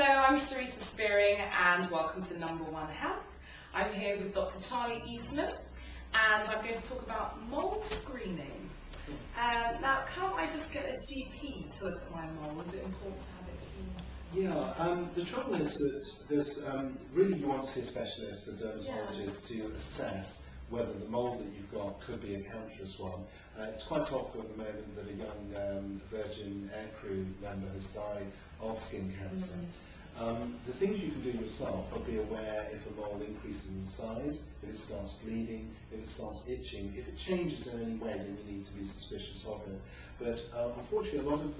I'm Sarita Spearing and welcome to Number One Health. I'm here with Dr. Charlie Eastman and I'm going to talk about mole screening. Now, can't I just get a GP to look at my mole? Is it important to have it seen? Yeah, the trouble is that there's really you want to see a specialist, a dermatologist, to assess whether the mole that you've got could be a cancerous one. It's quite topical at the moment that a young Virgin aircrew member has died of skin cancer. The things you can do yourself are be aware if a mole increases in size, if it starts bleeding, if it starts itching. If it changes in any way, then you need to be suspicious of it. But unfortunately, a lot of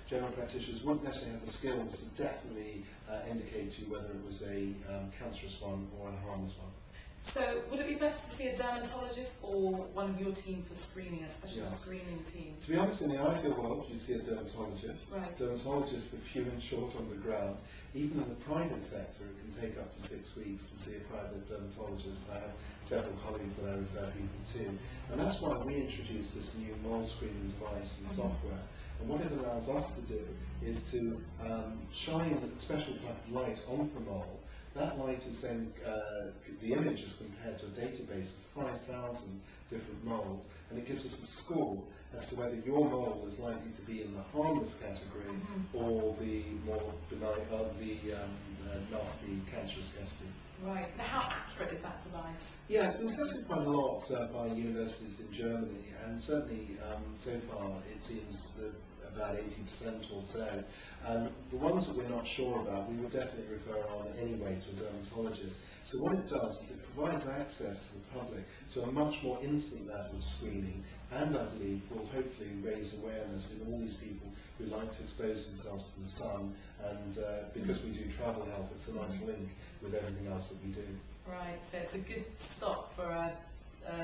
general practitioners wouldn't necessarily have the skills to definitely indicate to you whether it was a cancerous one or a harmless one. So, would it be best to see a dermatologist or one of your team for screening, a special screening team? To be honest, in the ideal world, you see a dermatologist. Right. Dermatologists are few and short on the ground. Even in the private sector, it can take up to 6 weeks to see a private dermatologist. I have several colleagues that I refer people to. And that's why we introduced this new mole screening device and software. And what it allows us to do is to shine a special type of light onto the mole. That light is then, the image is compared to a database of 5,000 different moles, and it gives us a score as to whether your mole is likely to be in the harmless category or the more benign, nasty cancerous category. Right. Now, how accurate is that device? Yeah, it's been tested quite a lot by universities in Germany, and certainly so far it seems that about 80% or so. The ones that we're not sure about, we would definitely refer on anyway to a dermatologist. So what it does is it provides access to the public to a much more instant level of screening, and I believe will hopefully raise awareness in all these people who like to expose themselves to the sun, and because we do travel health, it's a nice link with everything else that we do. Right, so it's a good stop for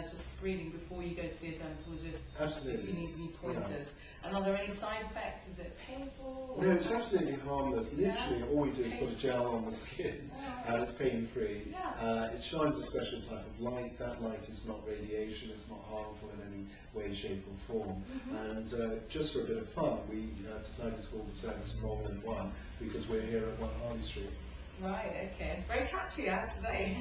just screening before you go to see a dermatologist. Absolutely. If you need any pointers. And are there any side effects? Is it painful? No, it's absolutely harmless. Literally, all we do is put a gel on the skin, and it's pain-free. It shines a special type of light. That light is not radiation. It's not harmful in any way, shape, or form. And just for a bit of fun, we decided to call the service Mole in One because we're here at 1 Harley Street. Right, okay. It's very catchy, I have to say.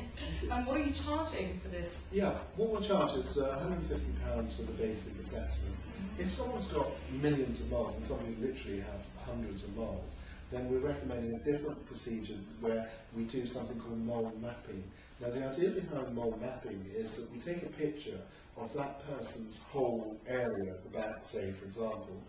And what are you charging for this? Yeah, what we'll charge is £150 for the basic assessment. If someone's got millions of moles, and some people literally have hundreds of moles, then we're recommending a different procedure where we do something called mole mapping. Now, the idea behind mole mapping is that we take a picture of that person's whole area, the back, say, for example,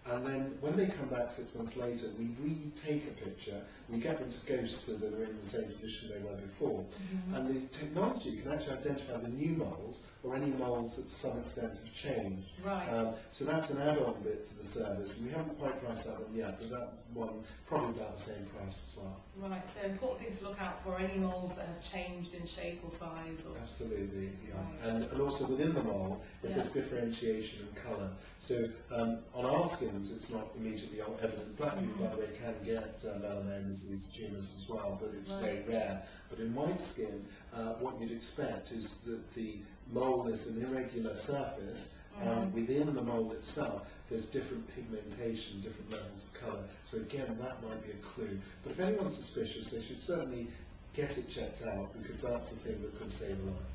and then when they come back 6 months later, we retake a picture, we get them to go so that they're in the same position they were before. And the technology can actually identify the new moles or any moles that to some extent have changed. Right. So that's an add-on bit to the service. We haven't quite priced that one yet, but that one probably about the same price as well. Right, so important things to look out for, any moles that have changed in shape or size? Or... Absolutely, yeah. Right. And also within the mole, if there's differentiation in colour. So on our skins, it's not immediately evident. Black people, by the way, can get melanomas, these tumours as well, but it's very rare. But in white skin, what you'd expect is that the mole is an irregular surface, and within the mole itself, there's different pigmentation, different levels of colour. So again, that might be a clue. But if anyone's suspicious, they should certainly get it checked out, because that's the thing that could save a life.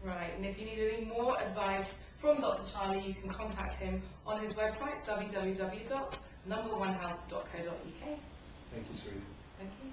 Right, and if you need any more advice from Dr. Charlie, you can contact him on his website, www.numberonehealth.co.uk. Thank you, Sarita. Thank you.